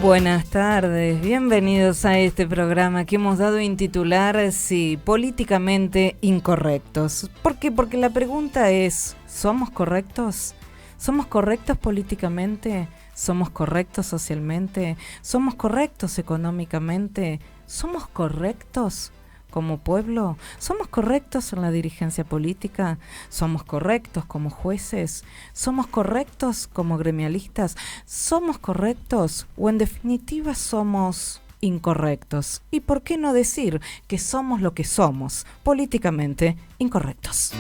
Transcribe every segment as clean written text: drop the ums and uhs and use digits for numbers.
Buenas tardes, bienvenidos a este programa que hemos dado en titular políticamente incorrectos. ¿Por qué? Porque la pregunta es, ¿somos correctos? ¿Somos correctos políticamente? ¿Somos correctos socialmente? ¿Somos correctos económicamente? ¿Somos correctos como pueblo? ¿Somos correctos en la dirigencia política? ¿Somos correctos como jueces? ¿Somos correctos como gremialistas? ¿Somos correctos o en definitiva somos incorrectos? ¿Y por qué no decir que somos lo que somos, políticamente incorrectos?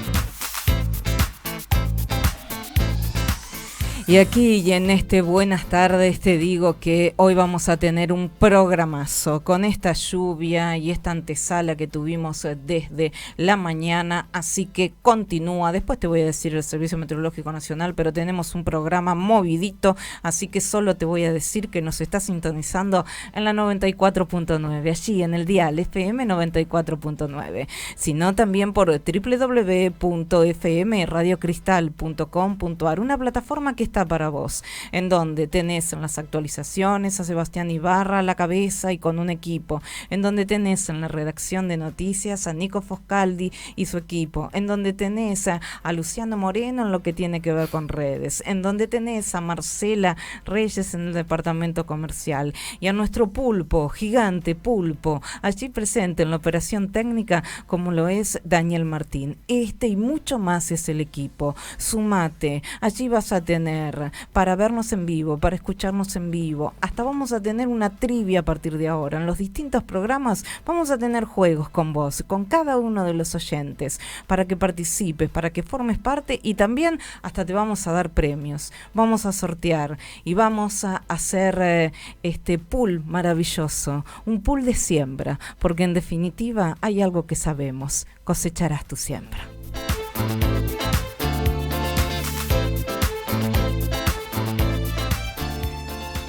Y aquí y en este buenas tardes te digo que hoy vamos a tener un programazo con esta lluvia y esta antesala que tuvimos desde la mañana, así que continúa. Después te voy a decir el Servicio Meteorológico Nacional, pero tenemos un programa movidito, así que solo te voy a decir que nos está sintonizando en la 94.9, allí en el dial FM 94.9, sino también por www.fmradiocristal.com.ar, una plataforma que está para vos, en donde tenés en las actualizaciones a Sebastián Ibarra a la cabeza y con un equipo, en donde tenés en la redacción de noticias a Nico Foscaldi y su equipo, en donde tenés a Luciano Moreno en lo que tiene que ver con redes, en donde tenés a Marcela Reyes en el departamento comercial y a nuestro pulpo, gigante pulpo, allí presente en la operación técnica como lo es Daniel Martín. Este y mucho más es el equipo. Sumate, allí vas a tener para vernos en vivo, para escucharnos en vivo. Hasta vamos a tener una trivia a partir de ahora. En los distintos programas vamos a tener juegos con vos, con cada uno de los oyentes, para que participes, para que formes parte y también hasta te vamos a dar premios. Vamos a sortear y vamos a hacer este pool maravilloso, un pool de siembra, porque en definitiva hay algo que sabemos: cosecharás tu siembra.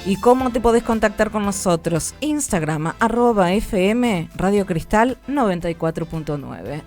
¿Y cómo te podés contactar con nosotros? Instagram, @FM Radio Cristal 94.9,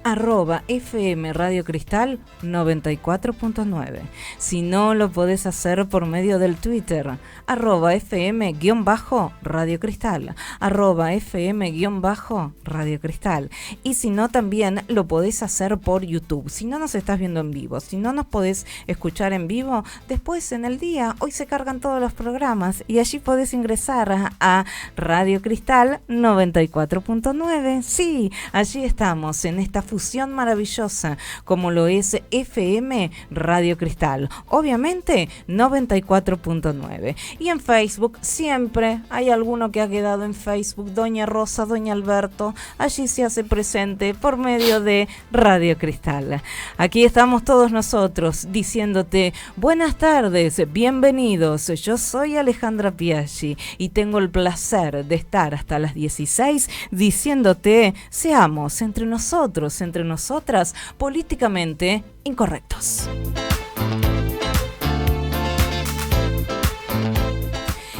@FM Radio Cristal 94.9. Si no, lo podés hacer por medio del Twitter, @FM_Radio Cristal, @FM_Radio Cristal. Y si no, también lo podés hacer por YouTube. Si no nos estás viendo en vivo, si no nos podés escuchar en vivo, después en el día, hoy se cargan todos los programas y allí podés ingresar a Radio Cristal 94.9. Sí, allí estamos en esta fusión maravillosa como lo es FM Radio Cristal. Obviamente 94.9. Y en Facebook siempre hay alguno que ha quedado en Facebook, Doña Rosa, Doña Alberto, allí se hace presente por medio de Radio Cristal. Aquí estamos todos nosotros diciéndote buenas tardes, bienvenidos. Yo soy Alejandra Piaggi y tengo el placer de estar hasta las 16 diciéndote seamos entre nosotros, entre nosotras, políticamente incorrectos.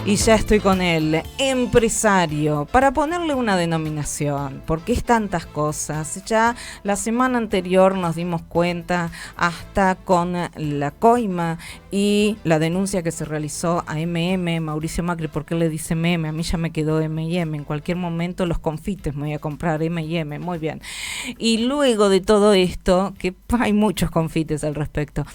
Y ya estoy con él, empresario, para ponerle una denominación, porque es tantas cosas. Ya la semana anterior nos dimos cuenta, hasta con la coima y la denuncia que se realizó a Mauricio Macri, porque él le dice M&M, a mí ya me quedó M&M, en cualquier momento los confites me voy a comprar M&M, muy bien. Y luego de todo esto, que hay muchos confites al respecto,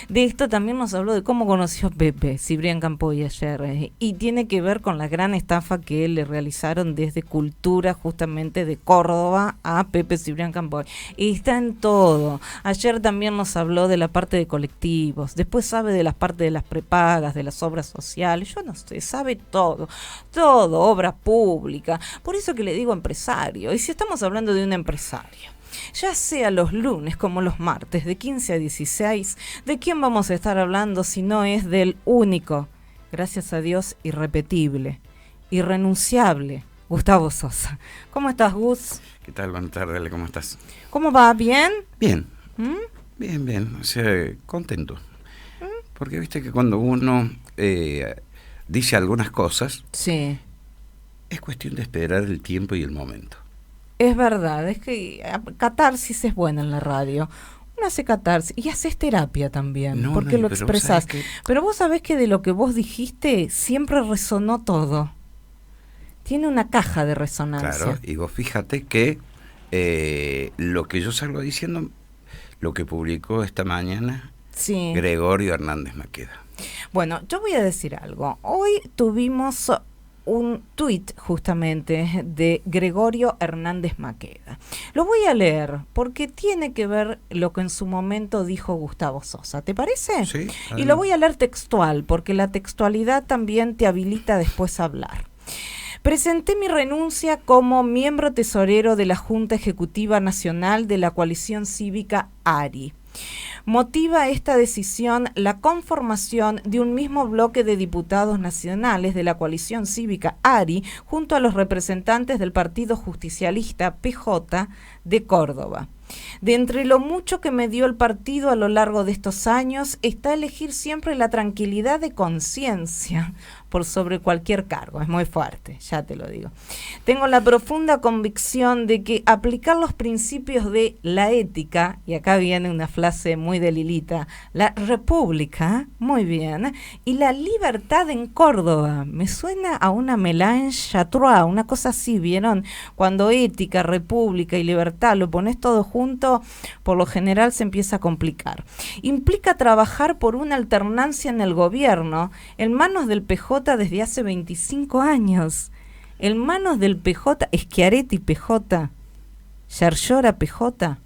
de esto también nos habló de cómo conoció a Pepe Cibrián Campoy ayer, y tiene que ver con la gran estafa que le realizaron desde Cultura, justamente de Córdoba, a Pepe Cibrián Campoy. Y está en todo. Ayer también nos habló de la parte de colectivos, después sabe de la parte de las prepagas, de las obras sociales, yo no sé, sabe todo, obra pública. Por eso que le digo empresario. Y si estamos hablando de un empresario, ya sea los lunes como los martes, de 15 a 16, ¿de quién vamos a estar hablando si no es del único, gracias a Dios, irrepetible, irrenunciable, Gustavo Sosa? ¿Cómo estás, Gus? ¿Qué tal? Buenas tardes, Ale, ¿cómo estás? ¿Cómo va? ¿Bien? Bien. Bien. O sea, contento. Porque viste que cuando uno dice algunas cosas, sí, es cuestión de esperar el tiempo y el momento. Es verdad, es que catarsis es buena en la radio. Uno hace catarsis y haces terapia también, porque lo expresás. Pero vos sabés que de lo que vos dijiste siempre resonó todo. Tiene una caja de resonancia. Claro, y vos fíjate que lo que yo salgo diciendo, lo que publicó esta mañana Sí. Gregorio Hernández Maqueda. Bueno, yo voy a decir algo. Hoy tuvimos un tuit justamente de Gregorio Hernández Maqueda. Lo voy a leer porque tiene que ver lo que en su momento dijo Gustavo Sosa. ¿Te parece? Sí. Y lo voy a leer textual porque la textualidad también te habilita después a hablar. Presenté mi renuncia como miembro tesorero de la Junta Ejecutiva Nacional de la Coalición Cívica ARI. Motiva esta decisión la conformación de un mismo bloque de diputados nacionales de la coalición cívica ARI junto a los representantes del Partido Justicialista PJ de Córdoba. De entre lo mucho que me dio el partido a lo largo de estos años está elegir siempre la tranquilidad de conciencia por sobre cualquier cargo. Es muy fuerte, ya te lo digo. Tengo la profunda convicción de que aplicar los principios de la ética, y acá viene una frase muy de Lilita, la república, muy bien, y la libertad en Córdoba. Me suena a una mélange à trois, una cosa así, ¿vieron? Cuando ética, república y libertad lo pones todo junto, por lo general se empieza a complicar. Implica trabajar por una alternancia en el gobierno, en manos del PJ desde hace 25 años. En manos del PJ, Schiaretti PJ, Yarlora PJ,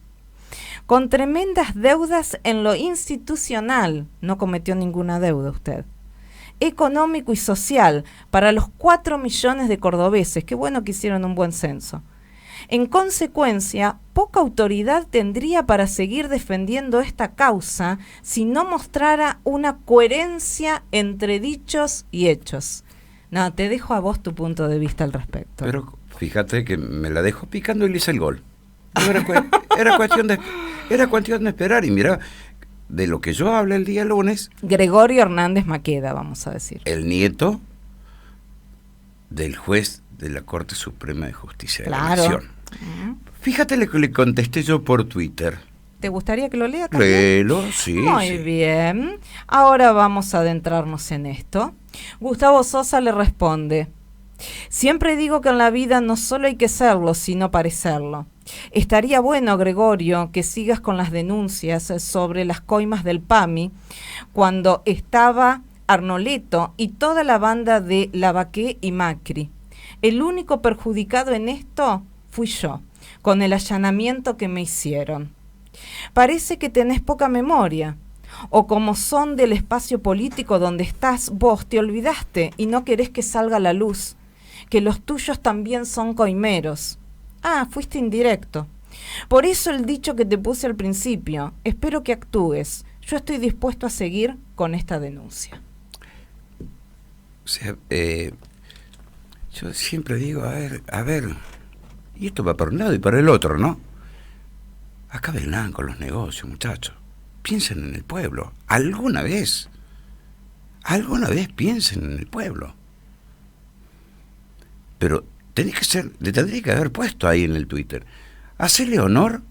con tremendas deudas en lo institucional, no cometió ninguna deuda usted, económico y social, para los 4 millones de cordobeses, qué bueno que hicieron un buen censo. En consecuencia, poca autoridad tendría para seguir defendiendo esta causa si no mostrara una coherencia entre dichos y hechos. No, te dejo a vos tu punto de vista al respecto. Pero fíjate que me la dejó picando y le hice el gol. Era cuestión de esperar. Y mira, de lo que yo hablé el día lunes... Gregorio Hernández Maqueda, vamos a decir. El nieto del juez de la Corte Suprema de Justicia de la Nación. Fíjate lo que le contesté yo por Twitter. ¿Te gustaría que lo lea también? Léelo, sí. Muy bien. Ahora vamos a adentrarnos en esto. Gustavo Sosa le responde: siempre digo que en la vida no solo hay que serlo, sino parecerlo. Estaría bueno, Gregorio, que sigas con las denuncias sobre las coimas del PAMI cuando estaba Arnoleto y toda la banda de Lavaqué y Macri. El único perjudicado en esto fui yo, con el allanamiento que me hicieron. Parece que tenés poca memoria, o como son del espacio político donde estás vos, te olvidaste y no querés que salga a la luz, que los tuyos también son coimeros. Ah, fuiste indirecto. Por eso el dicho que te puse al principio, espero que actúes. Yo estoy dispuesto a seguir con esta denuncia. O sea, yo siempre digo, a ver, y esto va para un lado y para el otro, ¿no? Acá vendrán con los negocios, muchachos. Piensen en el pueblo. Alguna vez piensen en el pueblo. Pero le tendría que haber puesto ahí en el Twitter. Hacerle honor,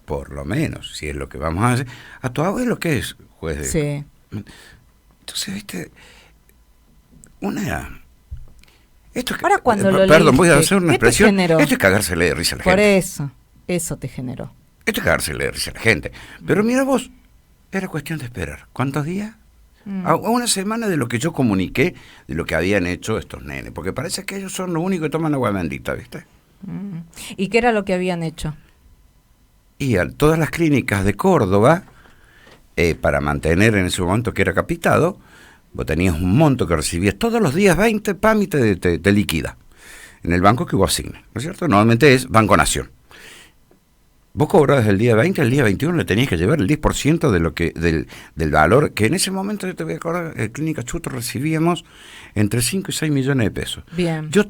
por lo menos, si es lo que vamos a hacer, a tu abuelo que es juez de... Sí. Entonces, viste, esto es, ahora cuando lo perdón, leíste, voy a hacer una expresión. Esto es cagársele de risa a la gente. Por eso te generó. Esto es cagársele de risa a la gente. Pero mira vos, era cuestión de esperar. ¿Cuántos días? A una semana de lo que yo comuniqué, de lo que habían hecho estos nenes. Porque parece que ellos son los únicos que toman agua bendita, ¿viste? ¿Y qué era lo que habían hecho? Y a todas las clínicas de Córdoba, para mantener en ese momento que era capitado, vos tenías un monto que recibías todos los días, 20 PAMI te liquida en el banco que vos asignes, ¿no es cierto? Normalmente es Banco Nación. Vos cobrabas el día 20, el día 21 le tenías que llevar el 10% de lo que, del valor, que en ese momento, yo te voy a acordar, en Clínica Chuto recibíamos entre 5 y 6 millones de pesos. Bien. Yo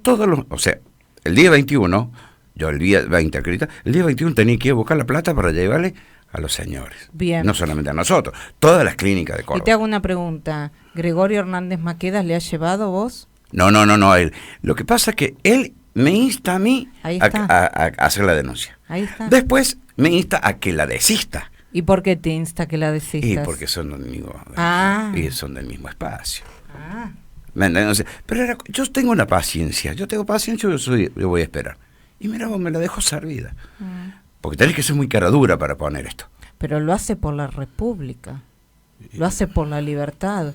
el día 21, yo el día 20 acredita, el día 21 tenía que ir a buscar la plata para llevarle a los señores. Bien. No solamente a nosotros, todas las clínicas de Córdoba. Y te hago una pregunta, ¿Gregorio Hernández Maqueda le ha llevado vos? No, él. Lo que pasa es que él me insta a mí a hacer la denuncia. Ahí está. Después me insta a que la desista. ¿Y por qué te insta que la desistas? Y porque son del mismo, y son del mismo espacio. ¿Me entendés? Pero yo tengo una paciencia, yo voy a esperar. Y mira, vos me la dejo servida. Porque tenés que ser muy cara dura para poner esto. Pero lo hace por la República, lo hace por la libertad,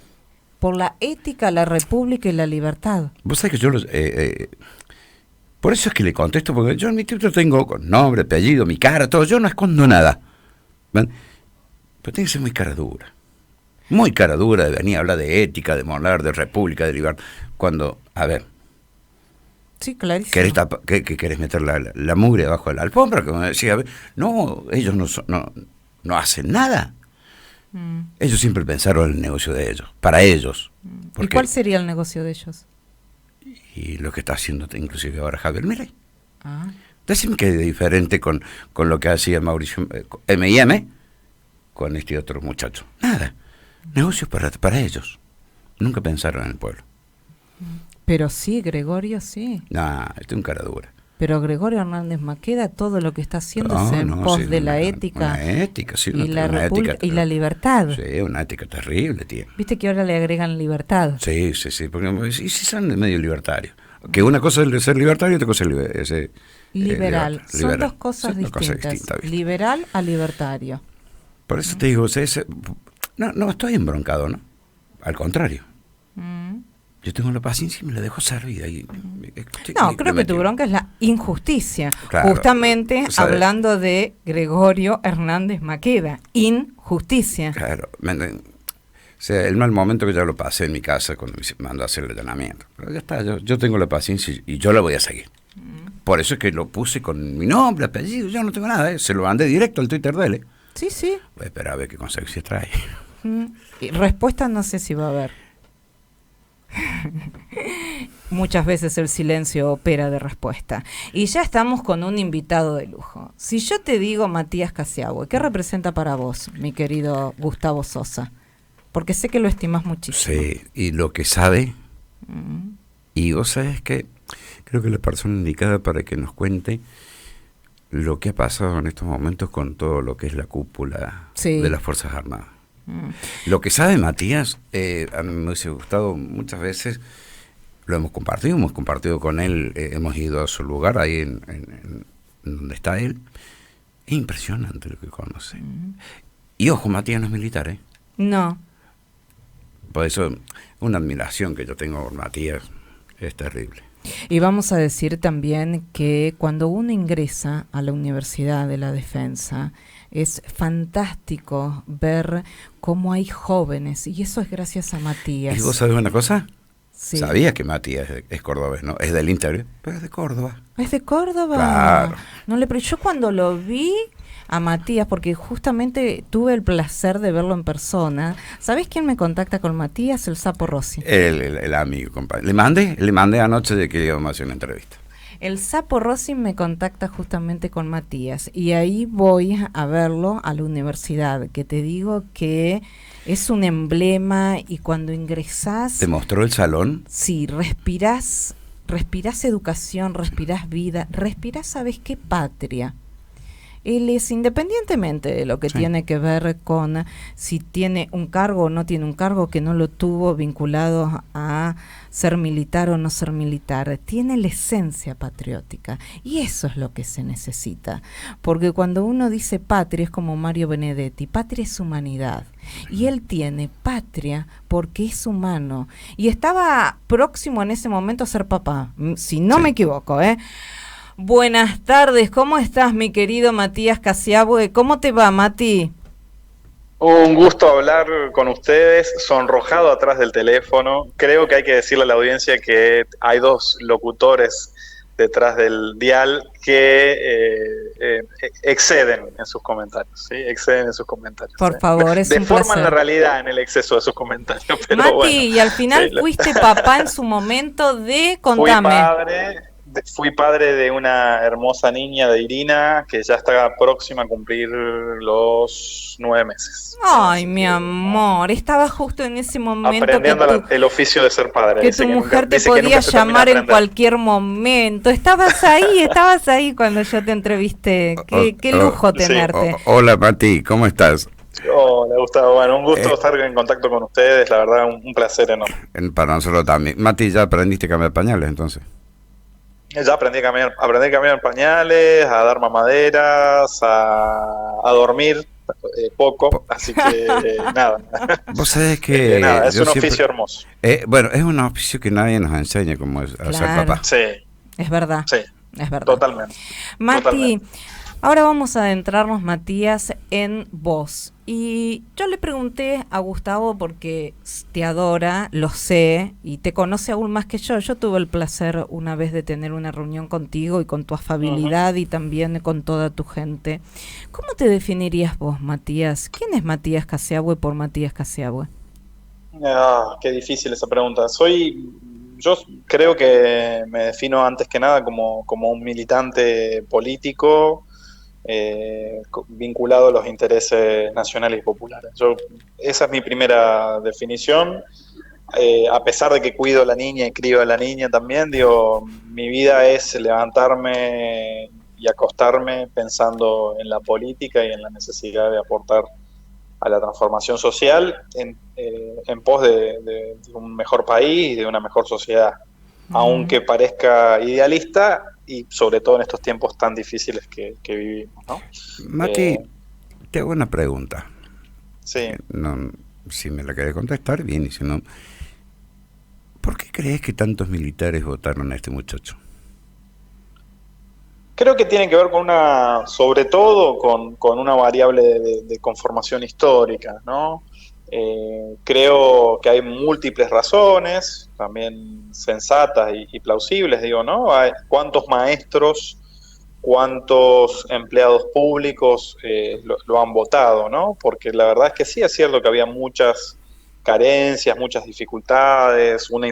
por la ética, la República y la libertad. Vos sabés que yo por eso es que le contesto, porque yo en mi título tengo con nombre, apellido, mi cara, todo, yo no escondo nada. ¿Ven? Pero tiene que ser muy cara dura. Muy cara dura de venir a hablar de ética, de moral, de república, de libertad. Cuando, a ver, sí, clarísimo. ¿Querés meter la mugre abajo de la alfombra? Como decía, a ver, no, ellos no hacen nada. Ellos siempre pensaron en el negocio de ellos, para ellos. ¿Y cuál sería el negocio de ellos? Y lo que está haciendo inclusive ahora Javier Milei. Decime que es diferente con lo que hacía Mauricio M&M con este otro muchacho. Nada. Negocios para ellos. Nunca pensaron en el pueblo. Pero sí, Gregorio, sí. No, este es un cara dura. Pero Gregorio Hernández Maqueda, todo lo que está haciendo es en pos de la ética. Una ética, sí. Y la república y la libertad. Sí, una ética terrible tiene. Viste que ahora le agregan libertad. Sí, porque si son de medio libertarios. Que una cosa es ser libertario y otra cosa es liberal. Son liberal. Dos cosas distintas. Liberal a libertario. Por eso te digo, no estoy embroncado, ¿no? Al contrario. Yo tengo la paciencia y me la dejo servida. Creo que tu bronca es la injusticia. Claro, justamente hablando de Gregorio Hernández Maqueda. Injusticia. Claro. El mal momento que ya lo pasé en mi casa cuando me mandó a hacer el allanamiento. Pero ya está, yo tengo la paciencia y yo la voy a seguir. Por eso es que lo puse con mi nombre, apellido, yo no tengo nada, se lo mandé directo al Twitter de él. Sí, sí. Voy a esperar a ver qué consecuencias trae. Y respuesta no sé si va a haber. Muchas veces el silencio opera de respuesta. Y ya estamos con un invitado de lujo. Si yo te digo Matías Casiabue, ¿qué representa para vos, mi querido Gustavo Sosa? Porque sé que lo estimas muchísimo. Sí, y lo que sabe, y vos sabés que creo que la persona indicada para que nos cuente lo que ha pasado en estos momentos con todo lo que es la cúpula de las Fuerzas Armadas. Lo que sabe Matías, a mí me hubiese gustado muchas veces, lo hemos compartido con él, hemos ido a su lugar, ahí en donde está él. Es impresionante lo que conoce. Y ojo, Matías no es militar, ¿eh? No. Por eso, una admiración que yo tengo por Matías es terrible. Y vamos a decir también que cuando uno ingresa a la Universidad de la Defensa, es fantástico ver cómo hay jóvenes, y eso es gracias a Matías. ¿Y vos sabés una cosa? Sí. Sabía que Matías es cordobés, ¿no? Es del interior, pero es de Córdoba. ¿Es de Córdoba? Claro. No le, pero yo cuando lo vi a Matías, porque justamente tuve el placer de verlo en persona. ¿Sabés quién me contacta con Matías? El Sapo Rossi. El amigo, compadre. Le mandé anoche de que íbamos a hacer una entrevista. El Sapo Rossi me contacta justamente con Matías y ahí voy a verlo a la universidad, que te digo que es un emblema y cuando ingresás... ¿Te mostró el salón? Sí, respirás educación, respirás vida, respirás, ¿sabes qué? Patria. Él es, independientemente de lo que tiene que ver con si tiene un cargo o no tiene un cargo, que no lo tuvo vinculado a ser militar o no ser militar, tiene la esencia patriótica y eso es lo que se necesita, porque cuando uno dice patria es como Mario Benedetti, patria es humanidad y él tiene patria porque es humano y estaba próximo en ese momento a ser papá, si no me equivoco, Buenas tardes, ¿cómo estás, mi querido Matías Casiabue? ¿Cómo te va, Mati? Un gusto hablar con ustedes, sonrojado atrás del teléfono. Creo que hay que decirle a la audiencia que hay dos locutores detrás del dial que exceden en sus comentarios, ¿sí? Exceden en sus comentarios. Por favor, es un deforman placer. La realidad en el exceso de sus comentarios. Pero Mati, bueno, y al final fuiste papá en su momento de... Contame. Fui padre de una hermosa niña de Irina que ya está próxima a cumplir los 9 meses. Ay, mi amor, estaba justo en ese momento aprendiendo el oficio de ser padre. Que tu mujer te podía llamar en cualquier momento. Estabas ahí cuando yo te entrevisté. Qué lujo tenerte. Sí. Hola, Mati, ¿cómo estás? Hola, Gustavo. Bueno, un gusto Eh, estar en contacto con ustedes. La verdad, un placer enorme. para nosotros también. Mati, ¿ya aprendiste a cambiar pañales entonces? Ya aprendí a caminar pañales, a dar mamaderas, a dormir poco. Po- Así que nada, Vos sabés que nada, es yo un siempre... oficio hermoso. bueno, es un oficio que nadie nos enseña cómo es a ser Claro, papá. Sí, es verdad, sí, es verdad. totalmente, Mati, totalmente. ahora vamos a adentrarnos, Matías, en vos. Y yo le pregunté a Gustavo porque te adora, lo sé, y te conoce aún más que yo. Yo tuve el placer una vez de tener una reunión contigo y con tu Ujú. afabilidad y también con toda tu gente. ¿Cómo te definirías vos, Matías? ¿Quién es Matías Caseahue por Matías Caseahue? Qué difícil esa pregunta. Yo creo que me defino antes que nada como un militante político vinculado a los intereses nacionales y populares. Esa es mi primera definición. A pesar de que cuido a la niña y crío a la niña también, digo, mi vida es levantarme y acostarme pensando en la política y en la necesidad de aportar a la transformación social en pos de un mejor país y de una mejor sociedad, Mm, aunque parezca idealista y sobre todo en estos tiempos tan difíciles que vivimos, ¿no? Mati, Eh, te hago una pregunta. sí, No, si me la querés contestar, bien, y si no, ¿por qué crees que tantos militares votaron a este muchacho? creo que tiene que ver sobre todo con una variable de conformación histórica, ¿no? Creo que hay múltiples razones, también sensatas y plausibles, digo, ¿no? ¿Cuántos maestros, cuántos empleados públicos lo han votado, ¿no? Porque la verdad es que sí, es cierto que había muchas carencias, muchas dificultades, una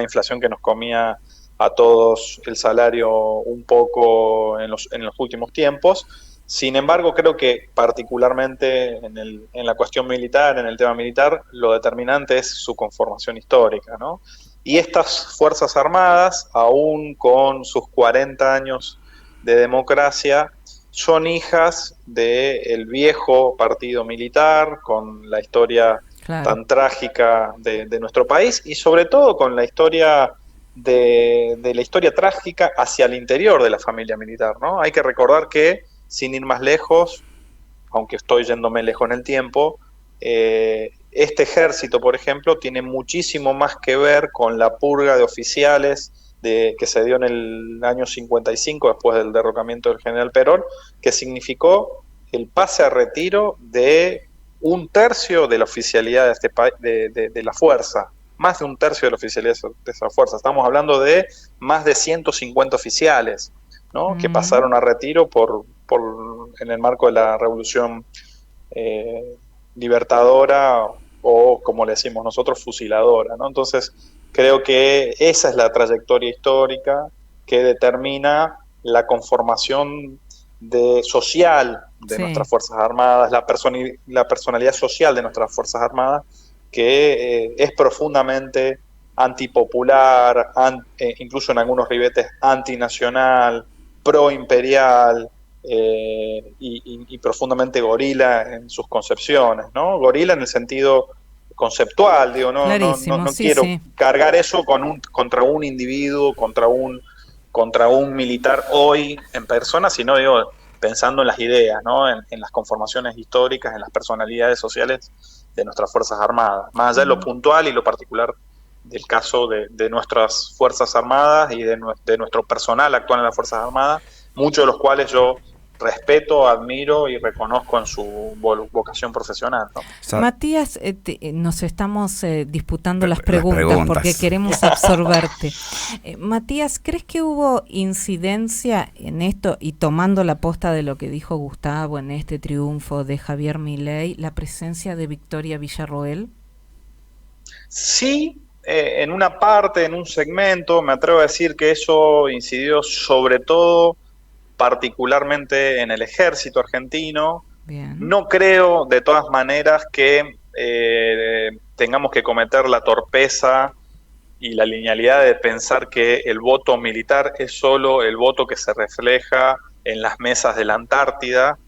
inflación que nos comía a todos el salario un poco en los últimos tiempos. Sin embargo, creo que particularmente en la cuestión militar, en el tema militar, lo determinante es su conformación histórica, ¿no? Y estas Fuerzas Armadas, aún con sus 40 años de democracia, son hijas del viejo partido militar, con la historia claro. tan trágica de nuestro país y sobre todo con la historia de la historia trágica hacia el interior de la familia militar, ¿no? Hay que recordar que, sin ir más lejos, aunque estoy yéndome lejos en el tiempo, este ejército, por ejemplo, tiene muchísimo más que ver con la purga de oficiales que se dio en el año 55, después del derrocamiento del general Perón, que significó el pase a retiro de un tercio de la oficialidad de, de la fuerza, más de un tercio de la oficialidad de esa fuerza. Estamos hablando de más de 150 oficiales, ¿no? Que Mm, pasaron a retiro en el marco de la revolución eh, libertadora o, como le decimos nosotros, fusiladora, ¿no? Entonces, creo que esa es la trayectoria histórica que determina la conformación social de sí. nuestras Fuerzas Armadas, la personalidad social de nuestras Fuerzas Armadas, que es profundamente antipopular, incluso en algunos ribetes antinacional, proimperial, y profundamente gorila en sus concepciones, ¿no? Gorila en el sentido conceptual, digo, Clarísimo, no sí, quiero sí. cargar eso contra un individuo, contra un militar hoy en persona, sino digo, pensando en las ideas, ¿no? En las conformaciones históricas, en las personalidades sociales de nuestras Fuerzas Armadas, más allá de lo Mm. puntual y lo particular del caso de nuestras Fuerzas Armadas y de nuestro personal actual en las Fuerzas Armadas, muchos de los cuales yo respeto, admiro y reconozco en su vocación profesional, ¿no? Matías, nos estamos disputando las Las preguntas porque preguntas. queremos absorberte. Matías, ¿crees que hubo incidencia en esto y tomando la posta de lo que dijo Gustavo en este triunfo de Javier Milei, la presencia de Victoria Villarroel? Sí, en una parte, en un segmento, me atrevo a decir que eso incidió sobre todo particularmente en el ejército argentino. Bien. No creo, de todas maneras, que tengamos que cometer la torpeza y la linealidad de pensar que el voto militar es solo el voto que se refleja en las mesas de la Antártida,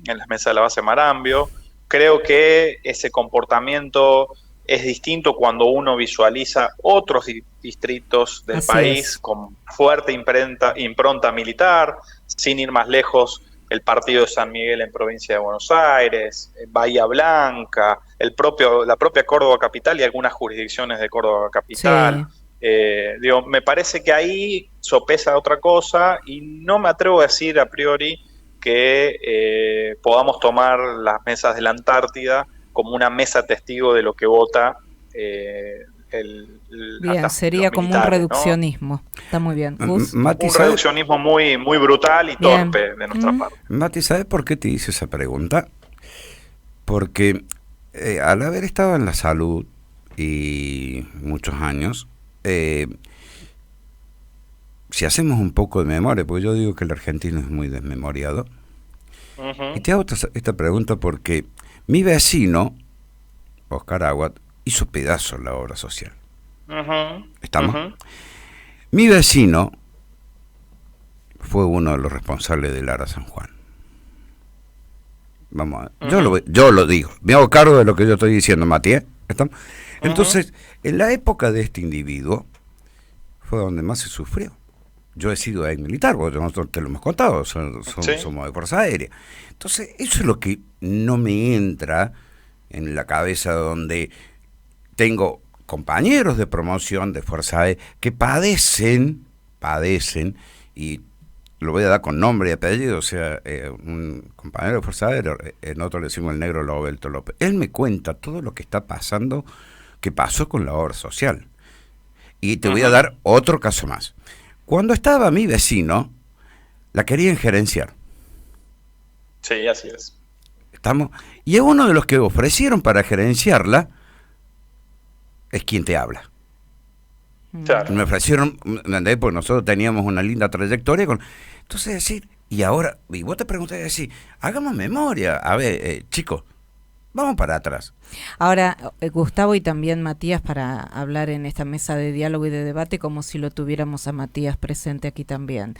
en las mesas de la base Marambio. creo que ese comportamiento es distinto cuando uno visualiza otros distritos del país con fuerte impronta militar, sin ir más lejos, el partido de San Miguel en provincia de Buenos Aires, Bahía Blanca, la propia Córdoba Capital y algunas jurisdicciones de Córdoba Capital. Me parece que ahí sopesa otra cosa y no me atrevo a decir a priori que podamos tomar las mesas de la Antártida como una mesa testigo de lo que vota bien, sería como un reduccionismo, ¿no? Está muy bien. Mati, un reduccionismo muy, muy brutal y torpe de nuestra parte. Mati, ¿sabes por qué te hice esa pregunta? Porque al haber estado en la salud y muchos años, si hacemos un poco de memoria, porque yo digo que el argentino es muy desmemoriado, y te hago esta pregunta porque mi vecino, Oscar Aguad, hizo pedazo la obra social. ¿Estamos? Mi vecino fue uno de los responsables del Ara San Juan. Vamos a ver. Yo lo digo. Me hago cargo de lo que yo estoy diciendo, Mati, ¿estamos? Entonces, en la época de este individuo, fue donde más se sufrió. Yo he sido ex militar, porque nosotros te lo hemos contado, somos de Fuerza Aérea. Entonces, eso es lo que no me entra en la cabeza, donde tengo compañeros de promoción de Fuerza Aérea que padecen, y lo voy a dar con nombre y apellido, o sea, un compañero de Fuerza Aérea, nosotros le decimos el negro Roberto López, él me cuenta todo lo que está pasando, que pasó con la obra social. Y te voy a dar otro caso más. Cuando estaba mi vecino, la querían gerenciar. Sí, así es. ¿Estamos? Y uno de los que ofrecieron para gerenciarla es quien te habla. Claro. Me ofrecieron, porque nosotros teníamos una linda trayectoria. Entonces decir, y ahora, y vos te preguntás así, hagamos memoria. A ver, chicos, vamos para atrás. Ahora, Gustavo y también Matías, para hablar en esta mesa de diálogo y de debate como si lo tuviéramos a Matías presente aquí también.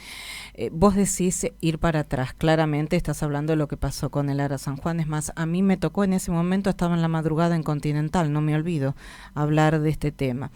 Vos decís ir para atrás, claramente estás hablando de lo que pasó con el Ara San Juan. Es más, a mí me tocó en ese momento, estaba en la madrugada en Continental, no me olvido, hablar de este tema.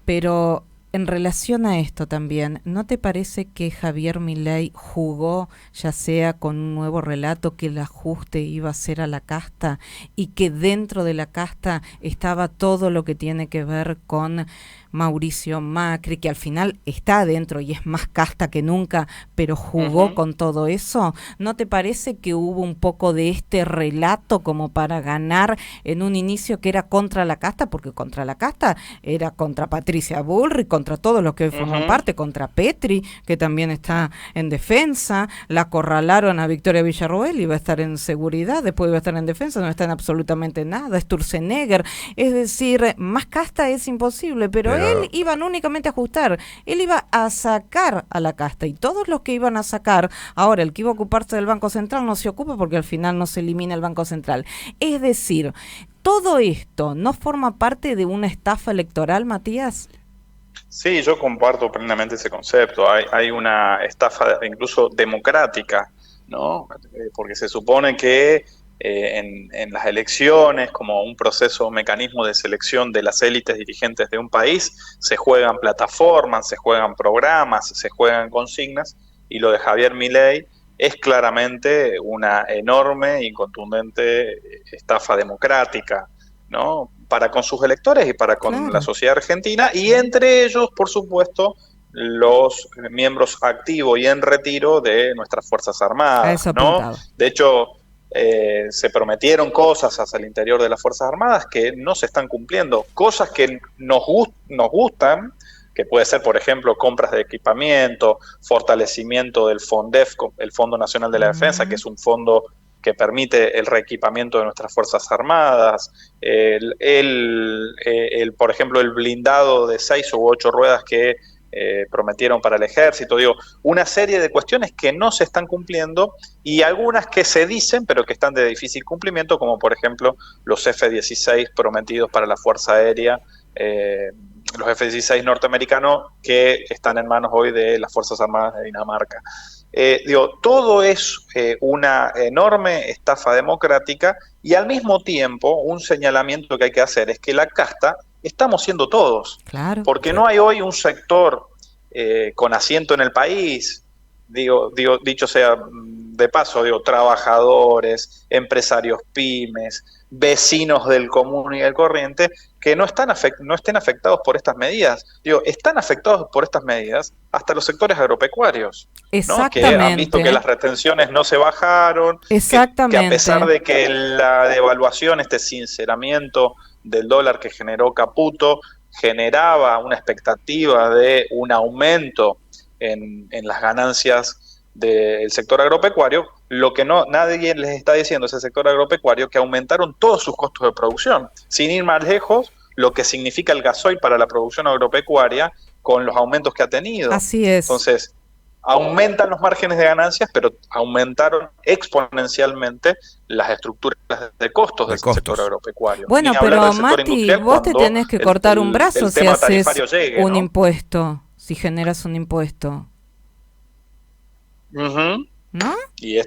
Pero en relación a esto también, ¿no te parece que Javier Milei jugó, ya sea con un nuevo relato, que el ajuste iba a ser a la casta y que dentro de la casta estaba todo lo que tiene que ver con Mauricio Macri, que al final está adentro y es más casta que nunca, pero jugó con todo eso? ¿No te parece que hubo un poco de este relato como para ganar en un inicio que era contra la casta? Porque contra la casta era contra Patricia Bullrich, contra todos los que forman parte, contra Petri, que también está en defensa, la acorralaron a Victoria Villarroel, iba a estar en seguridad, después iba a estar en defensa, no está en absolutamente nada, Sturzenegger, es decir, más casta es imposible, pero él iba únicamente a ajustar, él iba a sacar a la casta, y todos los que iban a sacar, ahora el que iba a ocuparse del Banco Central no se ocupa porque al final no se elimina el Banco Central. Es decir, ¿todo esto no forma parte de una estafa electoral, Matías? Sí, yo comparto plenamente ese concepto. Hay una estafa incluso democrática, ¿no? Porque se supone que en las elecciones, como un proceso, un mecanismo de selección de las élites dirigentes de un país, se juegan plataformas, se juegan programas, se juegan consignas, y lo de Javier Milei es claramente una enorme y contundente estafa democrática, ¿no? Para con sus electores y para con la sociedad argentina, y entre ellos, por supuesto, los miembros activos y en retiro de nuestras Fuerzas Armadas, ¿no? De hecho, se prometieron cosas hacia el interior de las Fuerzas Armadas que no se están cumpliendo, cosas que nos gustan, que puede ser, por ejemplo, compras de equipamiento, fortalecimiento del FONDEF, el Fondo Nacional de la Defensa, que es un fondo que permite el reequipamiento de nuestras Fuerzas Armadas, por ejemplo, el blindado de 6 u 8 ruedas que prometieron para el ejército, una serie de cuestiones que no se están cumpliendo y algunas que se dicen pero que están de difícil cumplimiento, como por ejemplo los F-16 prometidos para la Fuerza Aérea, los F-16 norteamericanos que están en manos hoy de las Fuerzas Armadas de Dinamarca. Todo es una enorme estafa democrática y al mismo tiempo un señalamiento que hay que hacer es que la casta estamos siendo todos, Claro. porque no hay hoy un sector con asiento en el país, dicho sea de paso, trabajadores, empresarios pymes, vecinos del común y del corriente, que no estén afectados por estas medidas. Están afectados por estas medidas hasta los sectores agropecuarios, ¿no? Que han visto que las retenciones no se bajaron, que a pesar de que la devaluación, este sinceramiento del dólar que generó Caputo, generaba una expectativa de un aumento en las ganancias del sector agropecuario, lo que nadie les está diciendo a ese sector agropecuario que aumentaron todos sus costos de producción. Sin ir más lejos, lo que significa el gasoil para la producción agropecuaria con los aumentos que ha tenido. Así es. Entonces, aumentan los márgenes de ganancias, pero aumentaron exponencialmente las estructuras de costos del sector agropecuario. Bueno, pero Mati, vos te tenés que cortar un brazo si haces un impuesto, si generas un impuesto. ¿No? Y ha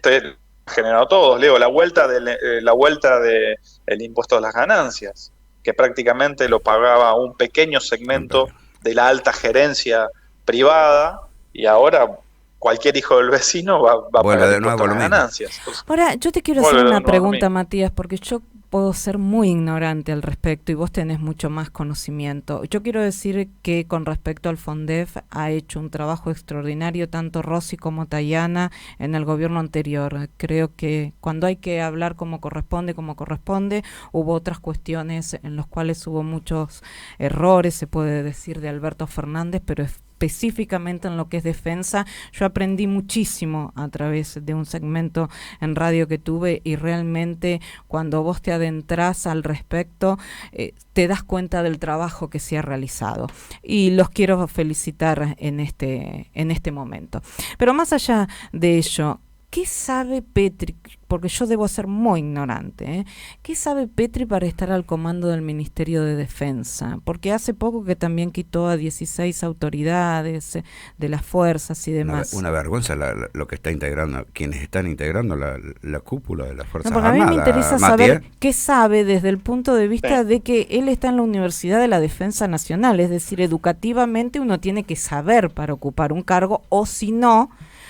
generado todos, Leo, la vuelta del impuesto a las ganancias, que prácticamente lo pagaba un pequeño segmento de la alta gerencia privada, y ahora cualquier hijo del vecino va a pagar el impuesto a las ganancias. Ahora, yo te quiero hacer una pregunta, Matías, porque yo puedo ser muy ignorante al respecto y vos tenés mucho más conocimiento. Yo quiero decir que con respecto al FONDEF ha hecho un trabajo extraordinario tanto Rossi como Tayana en el gobierno anterior. Creo que cuando hay que hablar como corresponde, hubo otras cuestiones en las cuales hubo muchos errores, se puede decir, de Alberto Fernández, pero específicamente en lo que es defensa, yo aprendí muchísimo a través de un segmento en radio que tuve, y realmente cuando vos te adentrás al respecto, te das cuenta del trabajo que se ha realizado. Y los quiero felicitar en este momento. Pero más allá de ello, ¿qué sabe Petri? Porque yo debo ser muy ignorante, ¿eh? ¿Qué sabe Petri para estar al comando del Ministerio de Defensa? Porque hace poco que también quitó a 16 autoridades de las fuerzas y demás. Una vergüenza lo que está integrando, quienes están integrando la cúpula de las Fuerzas Armadas. A mí me interesa saber qué sabe desde el punto de vista de que él está en la Universidad de la Defensa Nacional, es decir, educativamente uno tiene que saber para ocupar un cargo, o si no,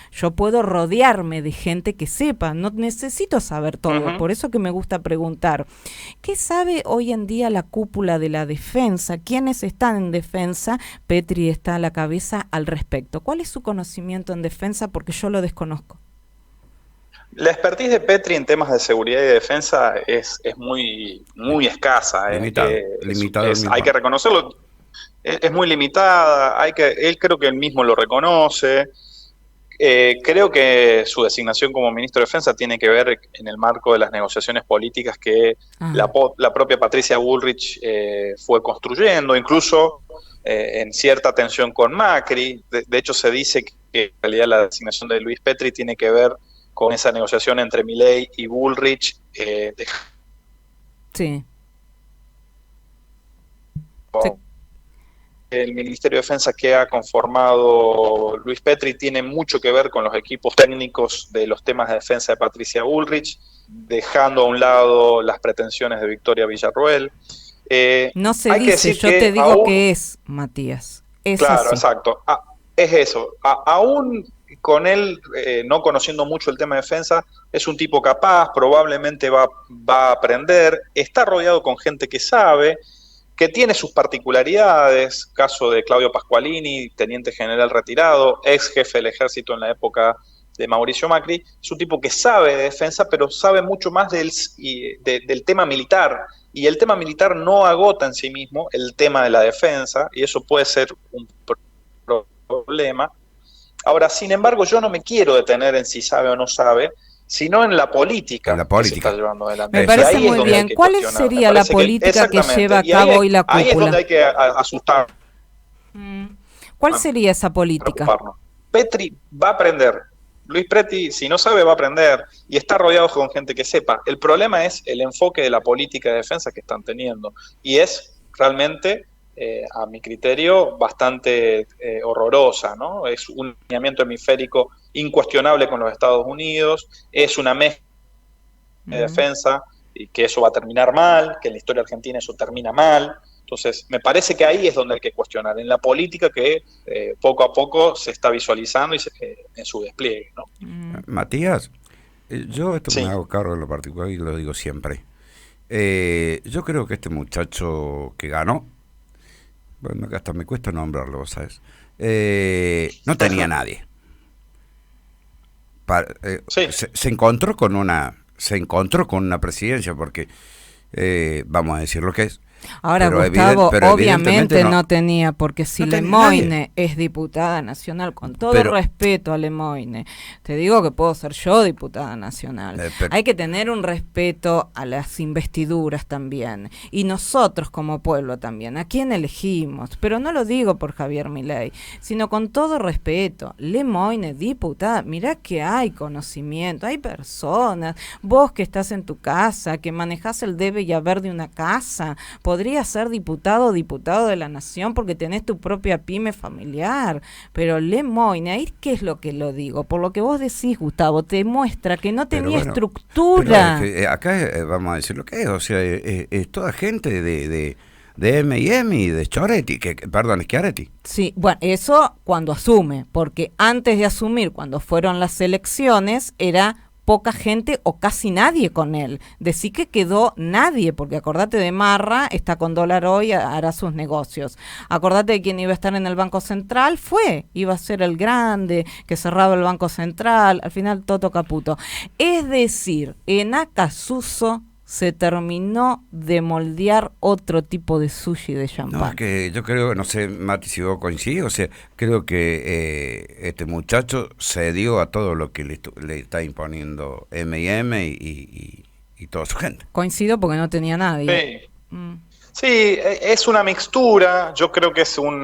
yo puedo rodearme de gente que sepa, no necesito saber todo. Por eso que me gusta preguntar, ¿qué sabe hoy en día la cúpula de la defensa? ¿Quiénes están en defensa? Petri está a la cabeza al respecto. ¿Cuál es su conocimiento en defensa? Porque yo lo desconozco. La expertise de Petri en temas de seguridad y defensa es muy escasa. Limitado. Hay que reconocerlo. Es muy limitada. Él creo que él mismo lo reconoce. Creo que su designación como ministro de Defensa tiene que ver en el marco de las negociaciones políticas que la propia Patricia Bullrich fue construyendo, incluso en cierta tensión con Macri. De hecho, se dice que en realidad la designación de Luis Petri tiene que ver con esa negociación entre Milei y Bullrich. Sí. El Ministerio de Defensa que ha conformado Luis Petri tiene mucho que ver con los equipos técnicos de los temas de defensa de Patricia Bullrich, dejando a un lado las pretensiones de Victoria Villarroel. No se dice, yo te digo que es, Matías. Es claro, así. Exacto. Es eso. Aún con él, no conociendo mucho el tema de defensa, es un tipo capaz, probablemente va a aprender, está rodeado con gente que sabe, que tiene sus particularidades, caso de Claudio Pasqualini, teniente general retirado, ex jefe del ejército en la época de Mauricio Macri. Es un tipo que sabe de defensa, pero sabe mucho más del tema militar, y el tema militar no agota en sí mismo el tema de la defensa, y eso puede ser un problema. Ahora, sin embargo, yo no me quiero detener en si sabe o no sabe, sino en la política, que se está llevando adelante. Me parece muy bien. ¿Cuál sería la política que lleva a cabo hoy la cúpula? Ahí es donde hay que asustar. ¿Cuál sería esa política? Petri va a aprender. Luis Petri, si no sabe, va a aprender, y está rodeado con gente que sepa. El problema es el enfoque de la política de defensa que están teniendo, y es realmente a mi criterio, bastante horrorosa, ¿no? Es un alineamiento hemisférico incuestionable con los Estados Unidos, es una mezcla de defensa y que eso va a terminar mal, que en la historia argentina eso termina mal. Entonces, me parece que ahí es donde hay que cuestionar, en la política que poco a poco se está visualizando y en su despliegue, ¿no? Matías, yo esto Sí. me hago cargo de lo particular y lo digo siempre. Yo creo que este muchacho que ganó, bueno, hasta me cuesta nombrarlo, ¿sabes? No tenía nadie. Sí. Se encontró con una presidencia porque vamos a decir lo que es. Ahora, Pero Gustavo, pero obviamente no tenía, porque si no tenía Lemoine nadie. es diputada nacional, con todo Pero- respeto a Lemoine, te digo que puedo ser yo diputada nacional. Hay que tener un respeto a las investiduras también, y nosotros como pueblo también, a quién elegimos, pero no lo digo por Javier Milei, sino con todo respeto. Lemoine, diputada, mirá que hay conocimiento, hay personas, vos que estás en tu casa, que manejás el debe y haber de una casa, podrías ser diputado o diputado de la nación porque tenés tu propia pyme familiar, pero Lemoine, ahí qué es lo que lo digo, por lo que vos decís, Gustavo, te muestra que no tenía estructura. Pero es que acá vamos a decir lo que es, o sea, es toda gente de M&M y de Schiaretti, perdón, Schiaretti. Sí, bueno, eso cuando asume, porque antes de asumir, cuando fueron las elecciones, era poca gente o casi nadie con él. Decí que quedó nadie, porque acordate de Marra, está con dólar hoy, hará sus negocios. Acordate de quien iba a estar en el Banco Central, iba a ser el grande, que cerraba el Banco Central, al final Toto Caputo. Es decir, en Acasuso se terminó de moldear otro tipo de sushi de champán. No, es que yo creo, no sé, Mati, si vos coincidís, o sea, creo que este muchacho cedió a todo lo que le está imponiendo M&M y toda su gente. Coincido porque no tenía nadie. Sí. Sí, es una mixtura. Yo creo que es un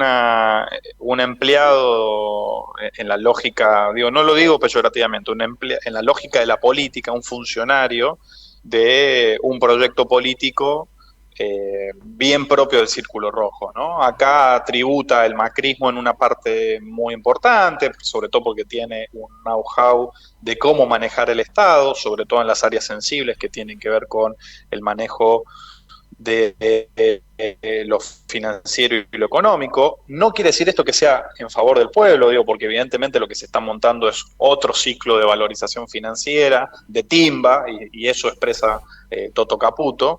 empleado en la lógica, no lo digo peyorativamente, en la lógica de la política, un funcionario de un proyecto político bien propio del Círculo Rojo, ¿no? Acá tributa el macrismo en una parte muy importante, sobre todo porque tiene un know-how de cómo manejar el Estado, sobre todo en las áreas sensibles que tienen que ver con el manejo de lo financiero y lo económico. No quiere decir esto que sea en favor del pueblo, porque evidentemente lo que se está montando es otro ciclo de valorización financiera, de timba, y eso expresa Toto Caputo,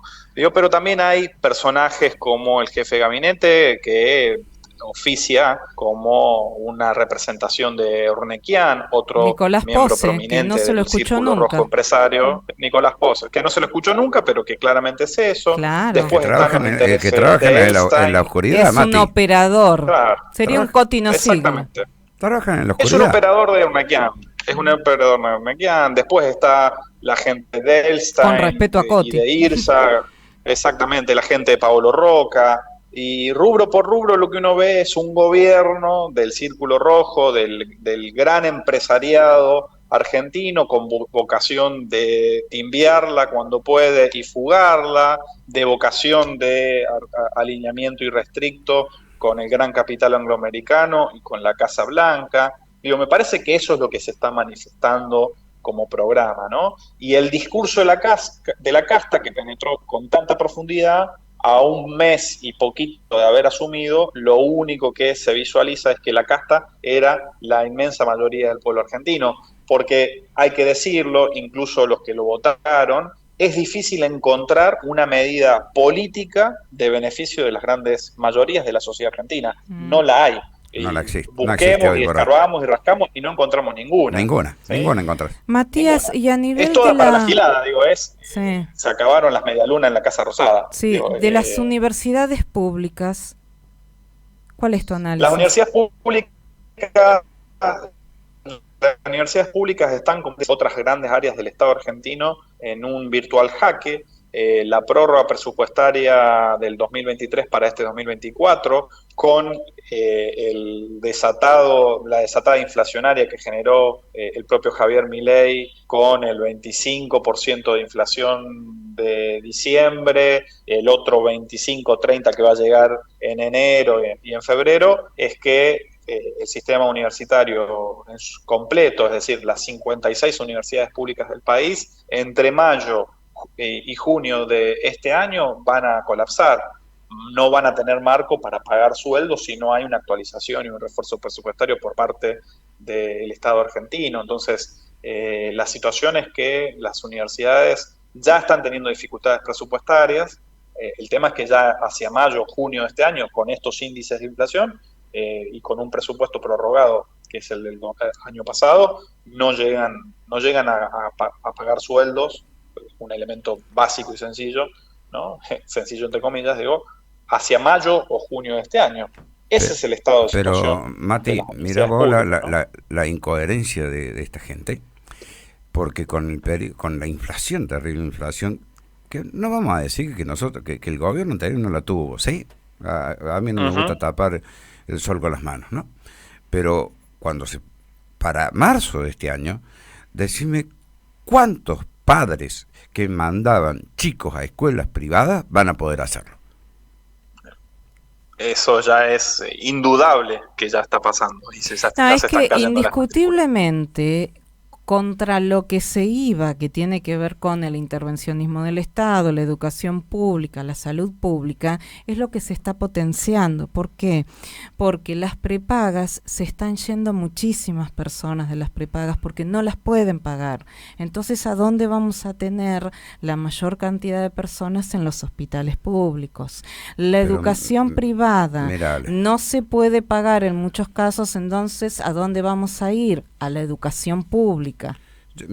pero también hay personajes como el jefe de gabinete que oficia como una representación de Ornequian, otro Nicolás miembro Pose, prominente que no se lo del escuchó Círculo nunca. Rojo empresario, Nicolás Pose, que no se lo escuchó nunca, pero que claramente es eso. Claro. Después que trabajan en la oscuridad, es Mati. un operador. Claro. Sería un Cotino Siglo. Exactamente. Trabajan en la Es oscuridad. un operador de Ornequian. Es un operador de Ornequian. Después está la gente de Elstein. Con respeto a Coti. Y de IRSA. Exactamente, la gente de Paolo Roca. Y rubro por rubro lo que uno ve es un gobierno del Círculo Rojo, del gran empresariado argentino con vocación de timbiarla cuando puede y fugarla, de vocación de alineamiento irrestricto con el gran capital angloamericano y con la Casa Blanca. Me parece que eso es lo que se está manifestando como programa, ¿no? Y el discurso de la casta que penetró con tanta profundidad, a un mes y poquito de haber asumido, lo único que se visualiza es que la casta era la inmensa mayoría del pueblo argentino, porque hay que decirlo, incluso los que lo votaron, es difícil encontrar una medida política de beneficio de las grandes mayorías de la sociedad argentina. No la hay. No la existe. Busquemos y escarbamos y rascamos y no encontramos ninguna. Ninguna encontrás. Matías, y a nivel es toda de para la gilada, Sí. Se acabaron las medialunas en la Casa Rosada. Sí, de las universidades públicas, ¿cuál es tu análisis? Las universidades públicas están, como otras grandes áreas del Estado argentino, en un virtual jaque. la prórroga presupuestaria del 2023 para este 2024, con la desatada inflacionaria que generó el propio Javier Milei, con el 25% de inflación de diciembre, el otro 25-30 que va a llegar en enero y en febrero, es que el sistema universitario completo, es decir, las 56 universidades públicas del país, entre mayo y junio de este año van a colapsar. No van a tener marco para pagar sueldos si no hay una actualización y un refuerzo presupuestario por parte del Estado argentino. Entonces, la situación es que las universidades ya están teniendo dificultades presupuestarias. El tema es que ya hacia mayo o junio de este año, con estos índices de inflación y con un presupuesto prorrogado, que es el del año pasado, no llegan a pagar sueldos, un elemento básico y sencillo, ¿no? Sencillo entre comillas, digo, hacia mayo o junio de este año. Ese es el estado de situación. Pero, Mati, mira vos la incoherencia de esta gente, porque con la inflación, terrible inflación, que no vamos a decir que el gobierno anterior no la tuvo, ¿sí? A mí no me gusta tapar el sol con las manos, ¿no? Pero para marzo de este año, decime cuántos padres que mandaban chicos a escuelas privadas van a poder hacerlo. Eso ya es indudable que ya está pasando. Y es que indiscutiblemente, contra lo que se iba, que tiene que ver con el intervencionismo del Estado, la educación pública, la salud pública, es lo que se está potenciando. ¿Por qué? Porque las prepagas, se están yendo muchísimas personas de las prepagas porque no las pueden pagar. Entonces, ¿a dónde vamos a tener la mayor cantidad de personas? En los hospitales públicos. La educación privada no se puede pagar en muchos casos, entonces, ¿a dónde vamos a ir? A la educación pública. Yo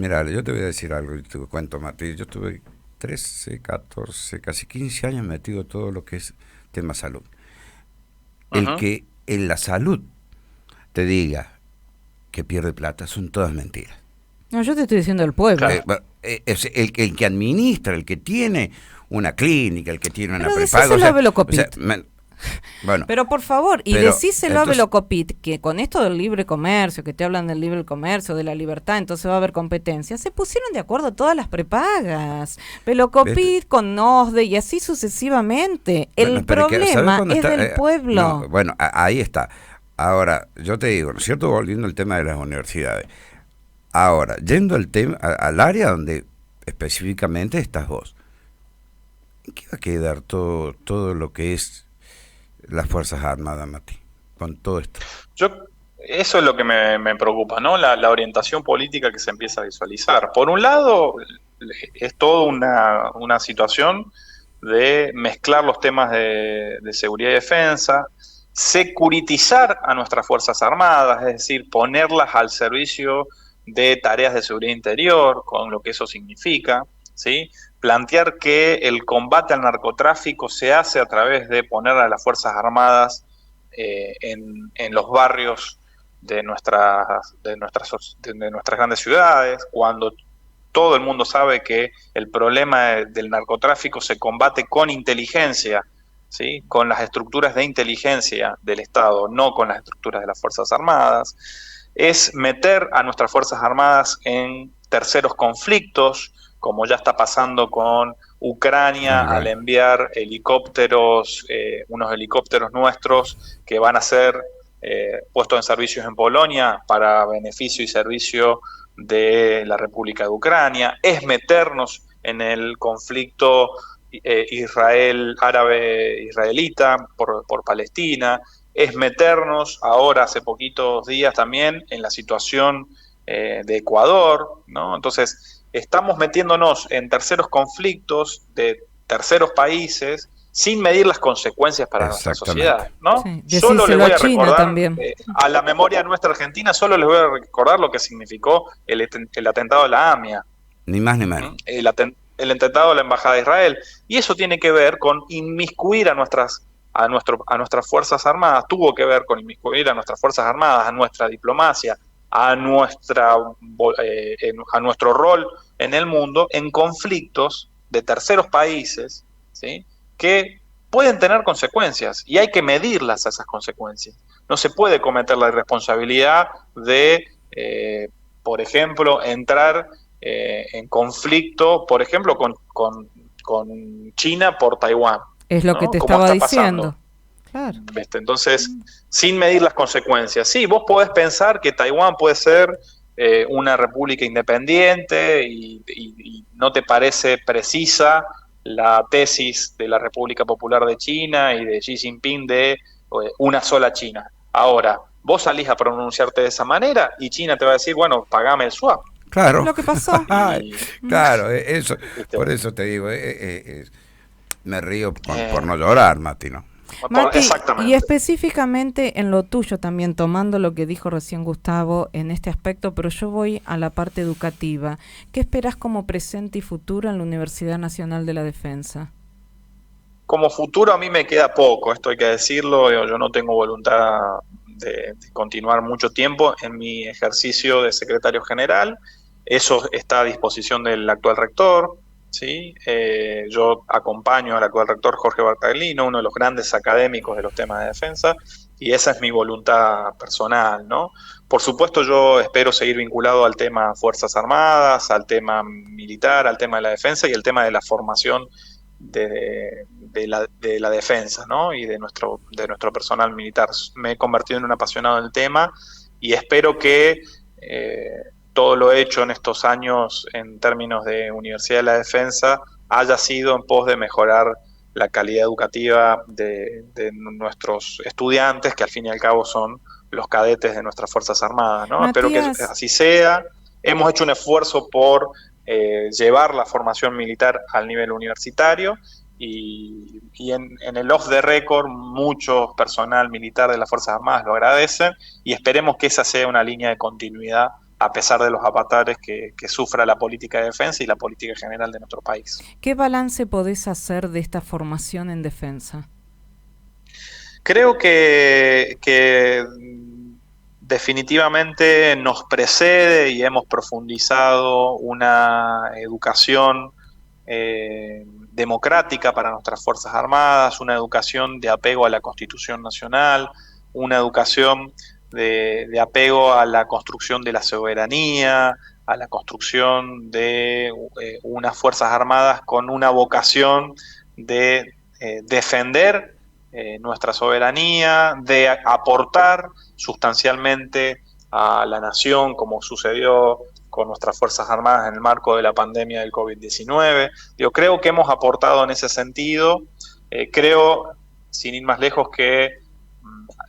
te voy a decir algo, y te cuento, Mati. Yo estuve 13, 14, casi 15 años metido en todo lo que es tema salud. El que en la salud te diga que pierde plata son todas mentiras. No, yo te estoy diciendo el pueblo. Es el que administra, el que tiene una clínica, el que tiene una prepaga. Bueno, pero por favor, y decíselo a Velocopit, que con esto del libre comercio, que te hablan del libre comercio, de la libertad, entonces va a haber competencia, se pusieron de acuerdo todas las prepagas, Velocopit con OSDE y así sucesivamente. El problema es del pueblo. Bueno, ahí está. Ahora, yo te digo, ¿no es cierto? Volviendo al tema de las universidades. Ahora, yendo al tema, al área donde específicamente estás vos, ¿en qué va a quedar todo lo que es las Fuerzas Armadas, Mati, con todo esto? Eso es lo que me preocupa, ¿no? La orientación política que se empieza a visualizar. Por un lado, es toda una situación de mezclar los temas de seguridad y defensa, securitizar a nuestras Fuerzas Armadas, es decir, ponerlas al servicio de tareas de seguridad interior, con lo que eso significa, ¿sí? Plantear que el combate al narcotráfico se hace a través de poner a las Fuerzas Armadas en los barrios de nuestras grandes ciudades, cuando todo el mundo sabe que el problema del narcotráfico se combate con inteligencia, ¿sí? Con las estructuras de inteligencia del Estado, no con las estructuras de las Fuerzas Armadas. Es meter a nuestras Fuerzas Armadas en terceros conflictos, como ya está pasando con Ucrania, al enviar helicópteros, unos helicópteros nuestros que van a ser puestos en servicios en Polonia para beneficio y servicio de la República de Ucrania. Es meternos en el conflicto árabe-israelita por Palestina. Es meternos ahora, hace poquitos días también, en la situación de Ecuador, ¿no? Entonces, estamos metiéndonos en terceros conflictos de terceros países sin medir las consecuencias para nuestra sociedad, ¿no? Sí, solo les voy a recordar a la memoria nuestra argentina, solo les voy a recordar lo que significó el atentado de la AMIA. Ni más ni menos. El atentado de la Embajada de Israel. Y eso tiene que ver con inmiscuir a nuestras Fuerzas Armadas, tuvo que ver con inmiscuir a nuestras Fuerzas Armadas, a nuestra diplomacia, a nuestro rol en el mundo, en conflictos de terceros países, ¿sí?, que pueden tener consecuencias y hay que medirlas a esas consecuencias. No se puede cometer la irresponsabilidad de, por ejemplo, entrar en conflicto, por ejemplo, con China por Taiwán, Es lo que ¿no?, te como estaba está diciendo. pasando. Claro. Entonces, sin medir las consecuencias. Sí, vos podés pensar que Taiwán puede ser una república independiente y no te parece precisa la tesis de la República Popular de China y de Xi Jinping de una sola China. Ahora, vos salís a pronunciarte de esa manera y China te va a decir, bueno, pagame el swap. Es Claro, lo que pasó. claro, eso, ¿Viste? por eso te digo, me río por no llorar, Mati, ¿no? Mati, y Exactamente. específicamente en lo tuyo también, tomando lo que dijo recién Gustavo en este aspecto, pero yo voy a la parte educativa. ¿Qué esperás como presente y futuro en la Universidad Nacional de la Defensa? Como futuro a mí me queda poco, esto hay que decirlo, yo no tengo voluntad de continuar mucho tiempo en mi ejercicio de secretario general, eso está a disposición del actual rector, ¿sí? Yo acompaño al actual rector Jorge Bartaglino, uno de los grandes académicos de los temas de defensa, y esa es mi voluntad personal, ¿no? Por supuesto yo espero seguir vinculado al tema Fuerzas Armadas, al tema militar, al tema de la defensa y el tema de la formación de la defensa, ¿no?, y de nuestro personal militar. Me he convertido en un apasionado del tema y espero que todo lo hecho en estos años en términos de Universidad de la Defensa haya sido en pos de mejorar la calidad educativa de nuestros estudiantes, que al fin y al cabo son los cadetes de nuestras Fuerzas Armadas, ¿no? Espero que Matías, así sea. Hemos hecho un esfuerzo por llevar la formación militar al nivel universitario y en el off the record mucho personal militar de las Fuerzas Armadas lo agradecen y esperemos que esa sea una línea de continuidad a pesar de los avatares que sufra la política de defensa y la política general de nuestro país. ¿qué balance podés hacer de esta formación en defensa? Creo que definitivamente nos precede y hemos profundizado una educación democrática para nuestras Fuerzas Armadas, una educación de apego a la Constitución Nacional, una educación de apego a la construcción de la soberanía, a la construcción de unas Fuerzas Armadas con una vocación de defender nuestra soberanía, de aportar sustancialmente a la nación, como sucedió con nuestras Fuerzas Armadas en el marco de la pandemia del COVID-19. Yo creo que hemos aportado en ese sentido. Creo, sin ir más lejos, que